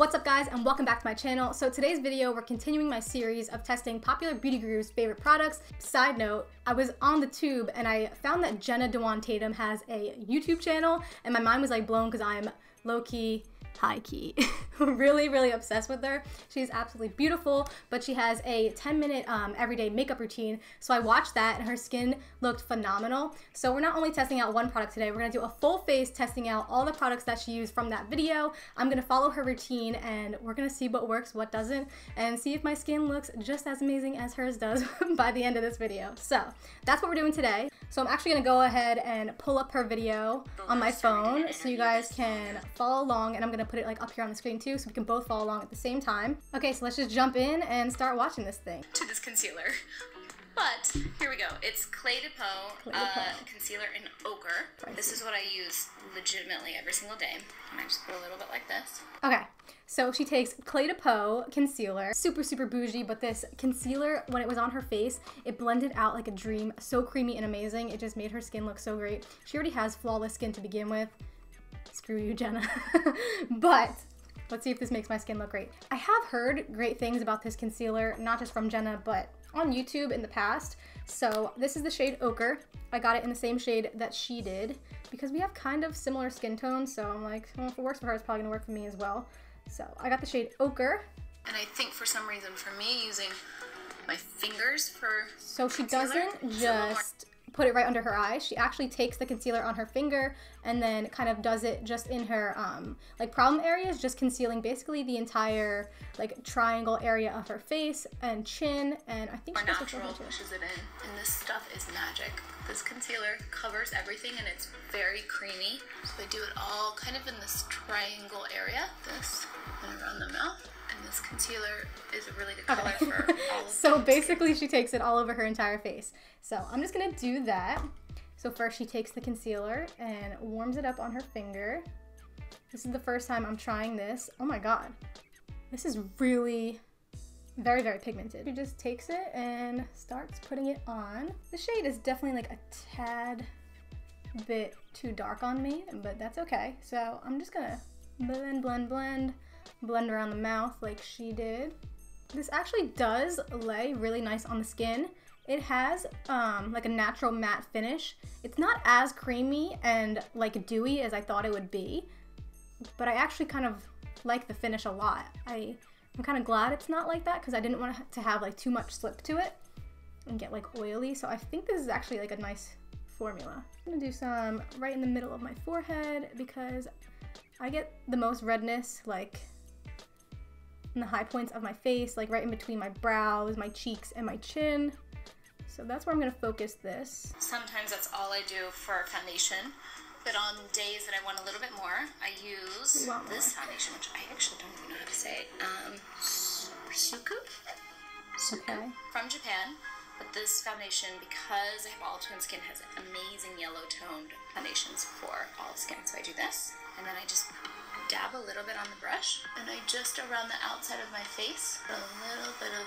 What's up guys, and welcome back to my channel. So today's video, we're continuing my series of testing popular beauty gurus' favorite products. Side note, I was on the tube and I found that Jenna Dewan Tatums has a YouTube channel and my mind was like blown because I'm low-key, high-key, really obsessed with her. She's absolutely beautiful, but she has a 10-minute everyday makeup routine. So I watched that and her skin looked phenomenal. So we're not only testing out one product today, we're gonna do a full face testing out all the products that she used from that video. I'm gonna follow her routine and we're gonna see what works, what doesn't, and see if my skin looks just as amazing as hers does by the end of this video. So that's what we're doing today. So I'm actually gonna go ahead and pull up her video on my phone so you guys can follow along, and I'm gonna put it like up here on the screen too so we can both follow along at the same time. Okay, so let's just jump in and start watching this thing. To this concealer. But here we go. It's Clé de Peau concealer in ochre. Pricey. This is what I use legitimately every single day. And I just put a little bit like this. Okay, so she takes Clé de Peau concealer. Super bougie, but this concealer, when it was on her face, it blended out like a dream. So creamy and amazing. It just made her skin look so great. She already has flawless skin to begin with. Screw you, Jenna. But let's see if this makes my skin look great. I have heard great things about this concealer, not just from Jenna, but on YouTube in the past. So this is the shade Ochre. I got it in the same shade that she did because we have kind of similar skin tones. So I'm like, well, if it works for her, it's probably gonna work for me as well. So I got the shade Ochre. And I think for some reason for me, using my fingers for So she doesn't just put it right under her eyes. She actually takes the concealer on her finger and then kind of does it just in her like problem areas, just concealing basically the entire like triangle area of her face and chin, and I think she natural pushes it in, and this stuff is magic. This concealer covers everything and it's very creamy. So I do it all kind of in this triangle area, this and around the mouth. And this concealer is a really good color for all of So basically she takes it all over her entire face. So I'm just gonna do that. So first she takes the concealer and warms it up on her finger. This is the first time I'm trying this. Oh my god. This is really very pigmented. She just takes it and starts putting it on. The shade is definitely like a tad bit too dark on me, but that's okay. So I'm just gonna blend around the mouth like she did. This actually does lay really nice on the skin. It has like a natural matte finish. It's not as creamy and like dewy as I thought it would be, but I actually kind of like the finish a lot. I'm kind of glad it's not like that because I didn't want to have like too much slip to it and get like oily. So I think this is actually like a nice formula. I'm gonna do some right in the middle of my forehead because I get the most redness like in the high points of my face, like right in between my brows, my cheeks, and my chin. So that's where I'm gonna focus this. Sometimes that's all I do for foundation, but on days that I want a little bit more, I use this foundation, which I actually don't even know how to say. Suku? Okay. From Japan. But this foundation, because I have olive tone skin, has amazing yellow toned foundations for olive skin. So I do this, and then I just dab a little bit on the brush, and I just around the outside of my face, a little bit of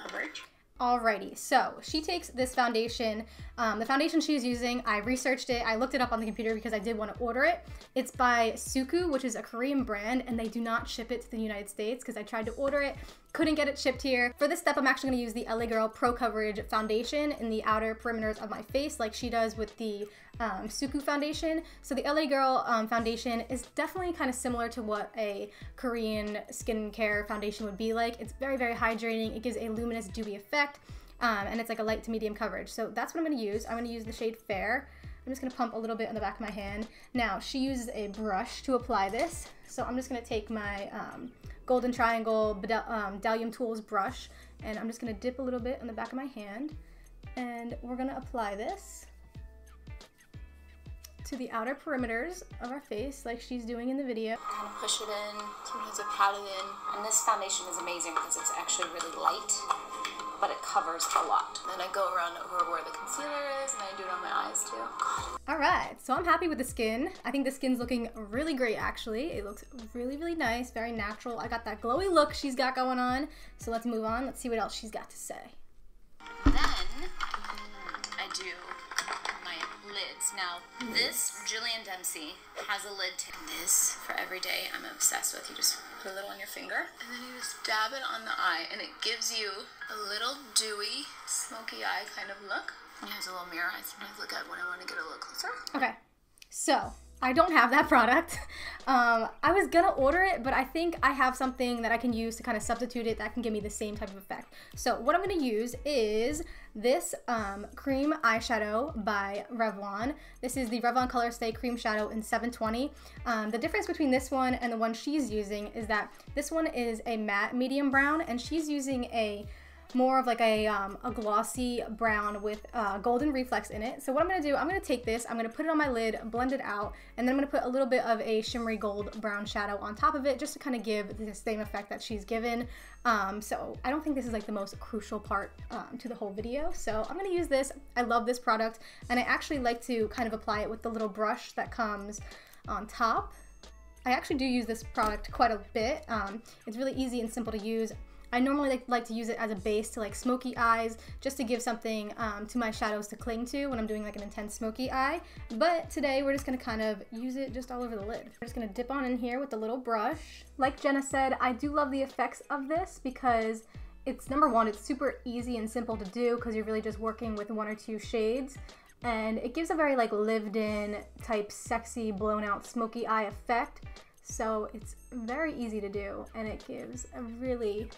coverage. Alrighty, so she takes this foundation. The foundation she's using, I researched it, I looked it up on the computer because I did want to order it. It's by Suku, which is a Korean brand, and they do not ship it to the United States because I tried to order it, couldn't get it shipped here. For this step, I'm actually going to use the LA Girl Pro Coverage Foundation in the outer perimeters of my face like she does with the Suku foundation. So the LA Girl foundation is definitely kind of similar to what a Korean skincare foundation would be like. It's very hydrating. It gives a luminous dewy effect, and it's like a light to medium coverage. So that's what I'm going to use. I'm going to use the shade Fair. I'm just going to pump a little bit on the back of my hand. Now she uses a brush to apply this, so I'm just going to take my Golden Triangle Bdellium Tools brush, and I'm just going to dip a little bit on the back of my hand, and we're going to apply this to the outer perimeters of our face like she's doing in the video. Kind of push it in, sometimes I pat it in, and this foundation is amazing because it's actually really light, but it covers a lot. Then I go around over where the concealer is, and I do it on my eyes too. God. Alright, so I'm happy with the skin. I think the skin's looking really great actually. It looks really nice, very natural. I got that glowy look she's got going on. So let's move on, let's see what else she's got to say. Then I do my lids. Now, this Jillian Dempsey has a lid tint. This, for every day, I'm obsessed with. You just Put a little on your finger, and then you just dab it on the eye, and it gives you a little dewy, smoky eye kind of look. It has a little mirror I sometimes look at when I want to get a little closer. Okay, so I don't have that product. I was gonna order it, but I think I have something that I can use to kind of substitute it that can give me the same type of effect. So what I'm gonna use is this cream eyeshadow by Revlon. This is the Revlon Color Stay Cream Shadow in 720. The difference between this one and the one she's using is that this one is a matte medium brown, and she's using a more of like a glossy brown with golden reflex in it. So what I'm going to do, I'm going to take this, I'm going to put it on my lid, blend it out, and then I'm going to put a little bit of a shimmery gold brown shadow on top of it just to kind of give the same effect that she's given. So I don't think this is like the most crucial part to the whole video. So I'm going to use this. I love this product, and I actually like to kind of apply it with the little brush that comes on top. I actually do use this product quite a bit. It's really easy and simple to use. I normally like to use it as a base to like smoky eyes, just to give something to my shadows to cling to when I'm doing like an intense smoky eye. But today we're just gonna kind of use it just all over the lid. We're just gonna dip on in here with the little brush. Like Jenna said, I do love the effects of this because it's, number one, it's super easy and simple to do because you're really just working with one or two shades. And it gives a very like lived in type sexy blown out smoky eye effect. So it's very easy to do, and it gives a really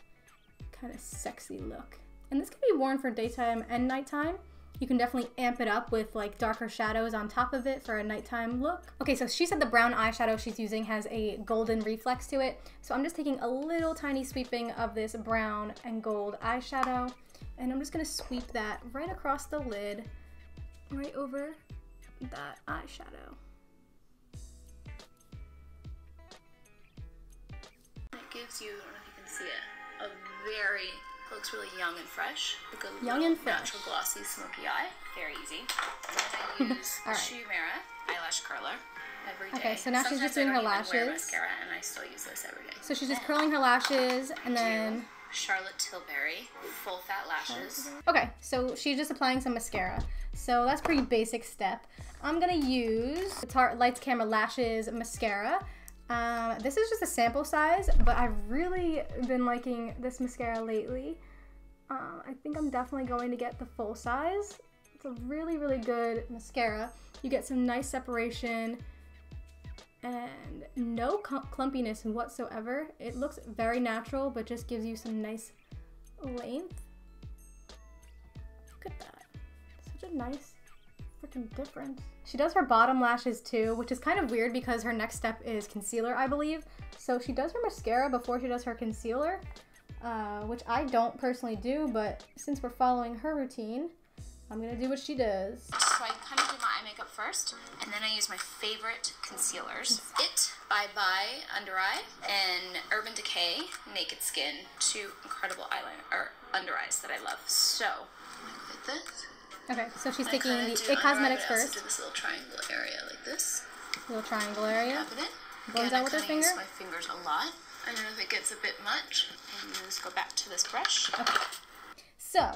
kind of sexy look. And this can be worn for daytime and nighttime. You can definitely amp it up with like darker shadows on top of it for a nighttime look. Okay, so she said the brown eyeshadow she's using has a golden reflex to it. So I'm just taking a little tiny sweeping of this brown and gold eyeshadow, and I'm just gonna sweep that right across the lid, right over that eyeshadow. It gives you, I don't know if you can see it, a very, looks really young and fresh. Like a young and fresh. Natural glossy smoky eye. Very easy. And I use Mascara eyelash curler every day. Okay, so now she's just doing her lashes. I wear mascara, and I still use this every day. So she's just curling her lashes, and then Charlotte Tilbury full fat lashes. Okay, so she's just applying some mascara. So that's a pretty basic step. I'm gonna use the Tarte Lights Camera Lashes mascara. This is just a sample size, but I've really been liking this mascara lately. I think I'm definitely going to get the full size. It's a really, really good mascara. You get some nice separation and no clumpiness whatsoever. It looks very natural, but just gives you some nice length. Look at that. Such a nice freaking difference. She does her bottom lashes too, which is kind of weird because her next step is concealer, I believe. So she does her mascara before she does her concealer, which I don't personally do, but since we're following her routine, I'm gonna do what she does. So I kind of do my eye makeup first, and then I use my favorite concealers. It by Under Eye and Urban Decay Naked Skin, two incredible eyeliner or under eyes that I love. So I'm gonna put this. Okay, so she's taking the It Cosmetics first. I also do this little triangle area like this. Little triangle area. Tap it. Blends out with her finger. I use my fingers a lot. I don't know if it gets a bit much. And then just go back to this brush. Okay. So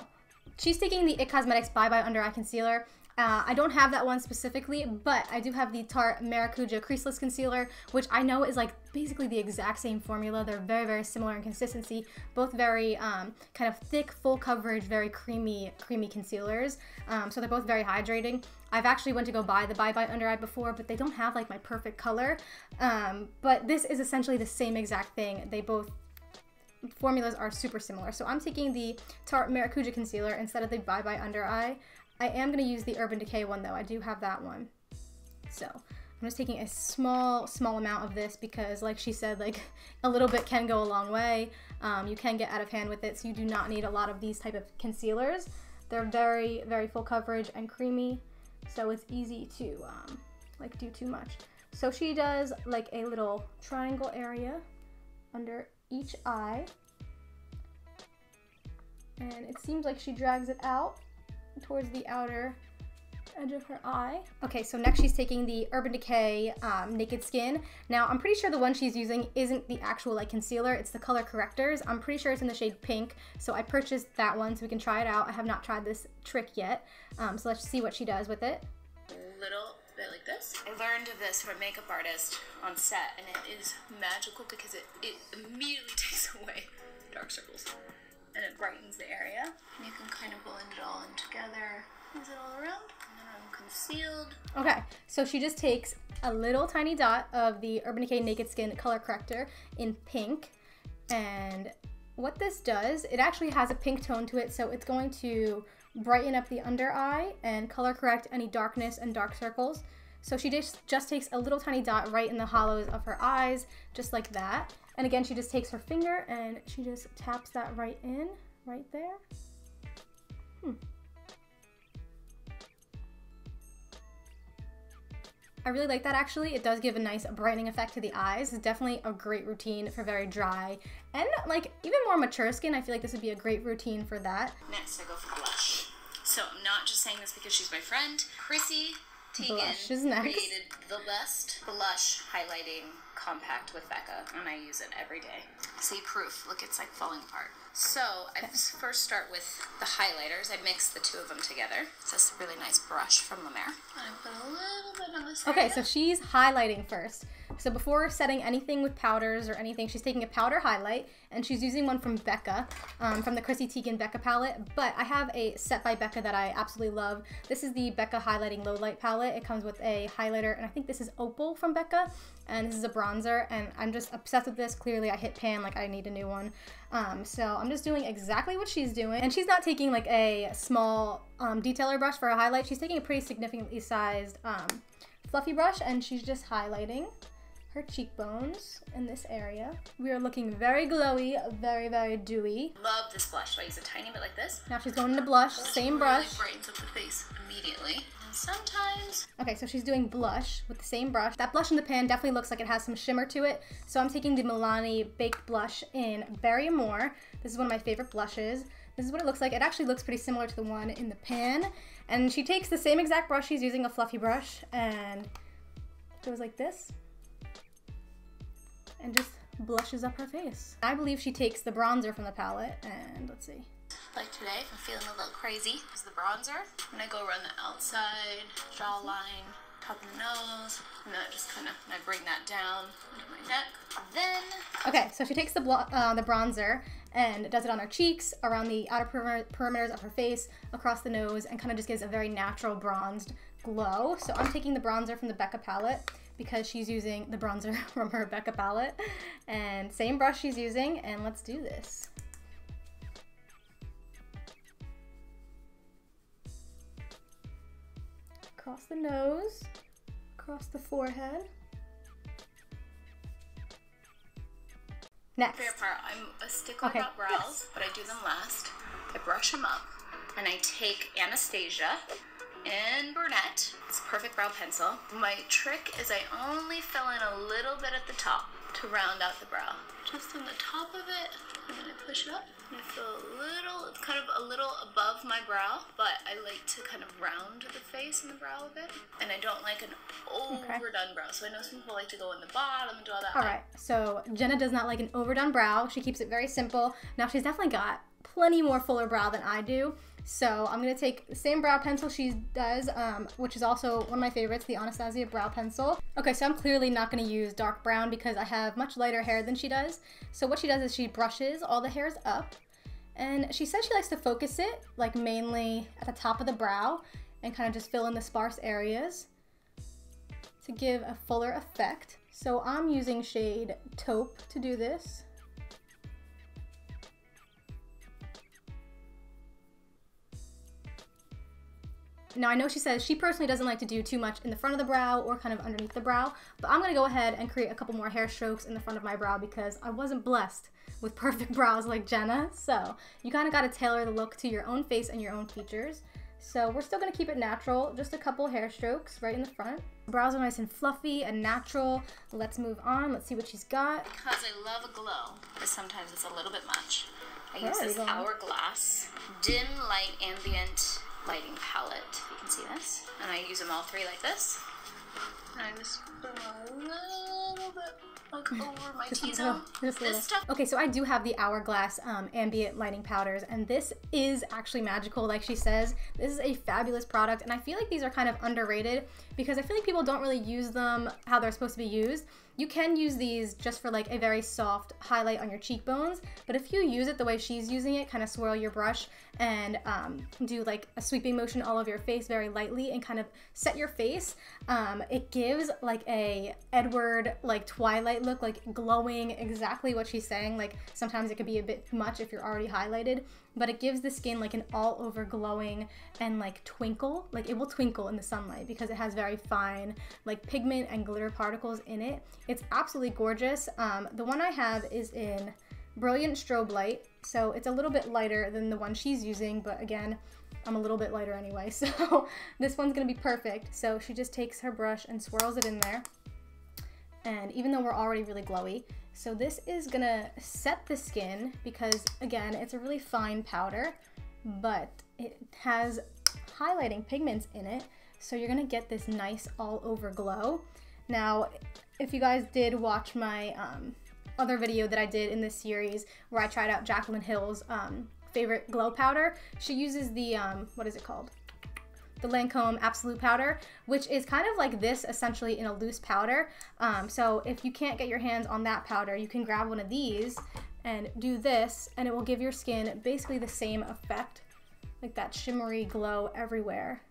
she's taking the It Cosmetics Bye Bye Under Eye Concealer. I don't have that one specifically, but I do have the Tarte Maracuja Creaseless Concealer, which I know is like basically the exact same formula. They're very, very similar in consistency. Both very kind of thick, full coverage, very creamy concealers. So they're both very hydrating. I've actually went to go buy the Bye Bye Under Eye before, but they don't have like my perfect color. But this is essentially the same exact thing. They both formulas are super similar. So I'm taking the Tarte Maracuja Concealer instead of the Bye Bye Under Eye. I am going to use the Urban Decay one though. I do have that one. So I'm just taking a small amount of this because like she said, like a little bit can go a long way. You can get out of hand with it, so you do not need a lot of these type of concealers. They're very, very full coverage and creamy, so it's easy to like do too much. So she does like a little triangle area under each eye, and it seems like she drags it out towards the outer edge of her eye. Okay, so next she's taking the Urban Decay Naked Skin. Now I'm pretty sure the one she's using isn't the actual like concealer, it's the color correctors. I'm pretty sure it's in the shade Pink, so I purchased that one so we can try it out. I have not tried this trick yet, so let's see what she does with it. A little bit bit like this. I learned of this from a makeup artist on set, and it is magical because it immediately takes away dark circles. And it brightens the area. And you can kind of blend it all in together. Is it all around? And then I'm concealed. Okay, so she just takes a little tiny dot of the Urban Decay Naked Skin color corrector in pink. And what this does, it actually has a pink tone to it, so it's going to brighten up the under eye and color correct any darkness and dark circles. So she just takes a little tiny dot right in the hollows of her eyes, just like that. And again, she just takes her finger and she just taps that right in, right there. I really like that actually. It does give a nice brightening effect to the eyes. It's definitely a great routine for very dry and like even more mature skin. I feel like this would be a great routine for that. Next, I go for blush. So I'm not just saying this because she's my friend. Chrissy Teigen created the best blush highlighting compact with Becca, and I use it every day. See, proof. Look, it's like falling apart. So I first start with the highlighters. I mix the two of them together. It's this really nice brush from La Mer. And I put a little bit on this area. Okay, so she's highlighting first. So before setting anything with powders or anything, she's taking a powder highlight, and she's using one from Becca, from the Chrissy Teigen Becca palette. But I have a set by Becca that I absolutely love. This is the Becca Highlighting Low Light palette. It comes with a highlighter, and I think this is Opal from Becca, and this is a bronzer, and I'm just obsessed with this. Clearly, I hit pan, like I need a new one. So I'm just doing exactly what she's doing. And she's not taking like a small detailer brush for a highlight. She's taking a pretty significantly sized fluffy brush, and she's just highlighting her cheekbones in this area. We are looking very glowy, very, very dewy. Love this blush, so I use a tiny bit like this. Now she's going into blush, same brush. Really brightens up the face immediately. And sometimes... Okay, so she's doing blush with the same brush. That blush in the pan definitely looks like it has some shimmer to it. So I'm taking the Milani Baked Blush in Berry More. This is one of my favorite blushes. This is what it looks like. It actually looks pretty similar to the one in the pan. And she takes the same exact brush. She's using a fluffy brush and goes like this. And just blushes up her face. I believe she takes the bronzer from the palette, and let's see. Like today, if I'm feeling a little crazy, is the bronzer. I'm gonna go around the outside, jawline, top of the nose, and then I just kind of, I bring that down into my neck. Then... Okay, so she takes the bronzer and does it on her cheeks, around the outer perimeters of her face, across the nose, and kind of just gives a very natural bronzed glow. So I'm taking the bronzer from the Becca palette, because she's using the bronzer from her Becca palette. And same brush she's using, and let's do this. Across the nose, across the forehead. Next. Favorite part, I'm a stickler about brows, but I do them last. I brush them up, and I take Anastasia in Brunette. It's a perfect brow pencil. My trick is I only fill in a little bit at the top to round out the brow. Just on the top of it, and then I push it up, and I feel a little, it's kind of a little above my brow, but I like to kind of round the face and the brow a bit, and I don't like an overdone brow. So I know some people like to go in the bottom and do all that. All right, so Jenna does not like an overdone brow. She keeps it very simple. Now she's definitely got plenty more fuller brow than I do. So I'm going to take the same brow pencil she does, which is also one of my favorites, the Anastasia brow pencil. Okay, so I'm clearly not going to use dark brown because I have much lighter hair than she does. So what she does is she brushes all the hairs up, and she says she likes to focus it, like mainly at the top of the brow, and kind of just fill in the sparse areas to give a fuller effect. So I'm using shade Taupe to do this. Now I know she says she personally doesn't like to do too much in the front of the brow or kind of underneath the brow, but I'm gonna go ahead and create a couple more hair strokes in the front of my brow because I wasn't blessed with perfect brows like Jenna. So you kind of gotta tailor the look to your own face and your own features. So we're still gonna keep it natural, just a couple hair strokes right in the front. Brows are nice and fluffy and natural. Let's move on, let's see what she's got. Because I love a glow, but sometimes it's a little bit much. I use this Hourglass Dim Light Ambient Lighting palette. You can see this. And I use them all three like this. And I just put them a little bit like over my T-zone. This stuff. Okay, so I do have the Hourglass ambient lighting powders, and this is actually magical, like she says. This is a fabulous product, and I feel like these are kind of underrated because I feel like people don't really use them how they're supposed to be used. You can use these just for like a very soft highlight on your cheekbones, but if you use it the way she's using it, kind of swirl your brush and do like a sweeping motion all over your face very lightly and kind of set your face, it gives like a Edward, like Twilight look, like glowing, exactly what she's saying. Like sometimes it could be a bit much if you're already highlighted, but it gives the skin like an all over glowing and like twinkle, like it will twinkle in the sunlight because it has very fine like pigment and glitter particles in it. It's absolutely gorgeous. The one I have is in Brilliant Strobe Light, so it's a little bit lighter than the one she's using, but again, I'm a little bit lighter anyway, so this one's gonna be perfect. So she just takes her brush and swirls it in there, and even though we're already really glowy, so this is gonna set the skin because again, it's a really fine powder, but it has highlighting pigments in it, so you're gonna get this nice all over glow. Now, if you guys did watch my other video that I did in this series where I tried out Jaclyn Hill's favorite glow powder, she uses the, what is it called? The Lancome Absolute Powder, which is kind of like this essentially in a loose powder. So if you can't get your hands on that powder, you can grab one of these and do this, and it will give your skin basically the same effect, like that shimmery glow everywhere.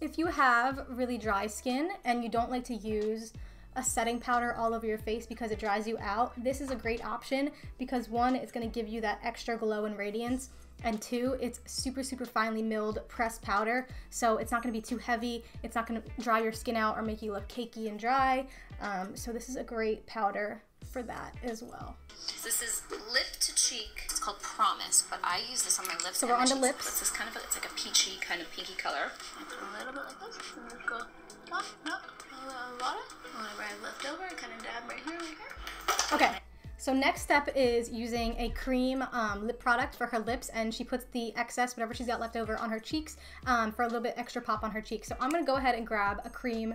If you have really dry skin and you don't like to use a setting powder all over your face because it dries you out, this is a great option because one, it's going to give you that extra glow and radiance, and two, it's super finely milled pressed powder, so it's not going to be too heavy, it's not going to dry your skin out or make you look cakey and dry, so this is a great powder for that as well. This is lip to cheek. It's called Promise, but I use this on my lips. So we're on the lips. It's this kind of, it's like a peachy, kind of pinky color. I put a little bit like this, and just go up, a little water, whatever I left over, and kind of dab right here, Okay, so next step is using a cream lip product for her lips, and she puts the excess, whatever she's got left over, on her cheeks for a little bit extra pop on her cheeks. So I'm gonna go ahead and grab a cream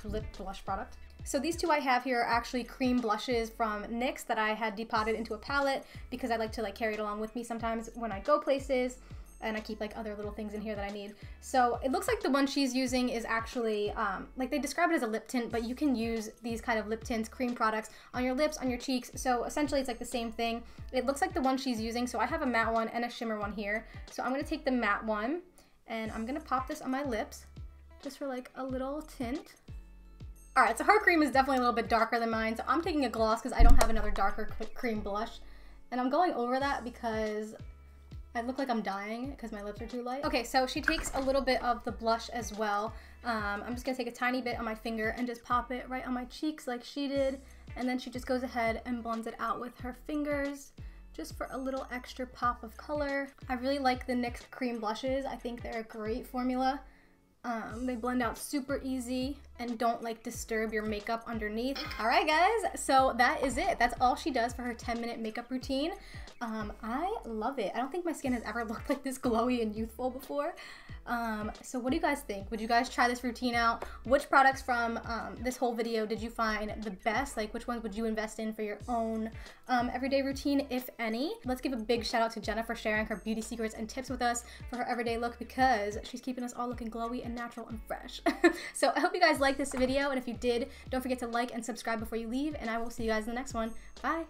lip blush product. So these two I have here are actually cream blushes from NYX that I had depotted into a palette because I like to like carry it along with me sometimes when I go places, and I keep like other little things in here that I need. So it looks like the one she's using is actually, like they describe it as a lip tint, but you can use these kind of lip tints, cream products on your lips, on your cheeks. So essentially it's like the same thing. It looks like the one she's using. So I have a matte one and a shimmer one here. So I'm gonna take the matte one and I'm gonna pop this on my lips just for like a little tint. All right, so her cream is definitely a little bit darker than mine. So I'm taking a gloss because I don't have another darker cream blush. And I'm going over that because I look like I'm dying because my lips are too light. Okay, so she takes a little bit of the blush as well. I'm just gonna take a tiny bit on my finger and just pop it right on my cheeks like she did. And then she just goes ahead and blends it out with her fingers just for a little extra pop of color. I really like the NYX cream blushes. I think they're a great formula. They blend out super easy and don't like disturb your makeup underneath. All right guys, so that is it. That's all she does for her 10-minute makeup routine. I love it. I don't think my skin has ever looked like this glowy and youthful before. So what do you guys think? Would you guys try this routine out? Which products from this whole video did you find the best? Like which ones would you invest in for your own everyday routine, if any? Let's give a big shout out to Jenna for sharing her beauty secrets and tips with us for her everyday look because she's keeping us all looking glowy and natural and fresh. So I hope you guys liked this video, and if you did, don't forget to like and subscribe before you leave, and I will see you guys in the next one. Bye!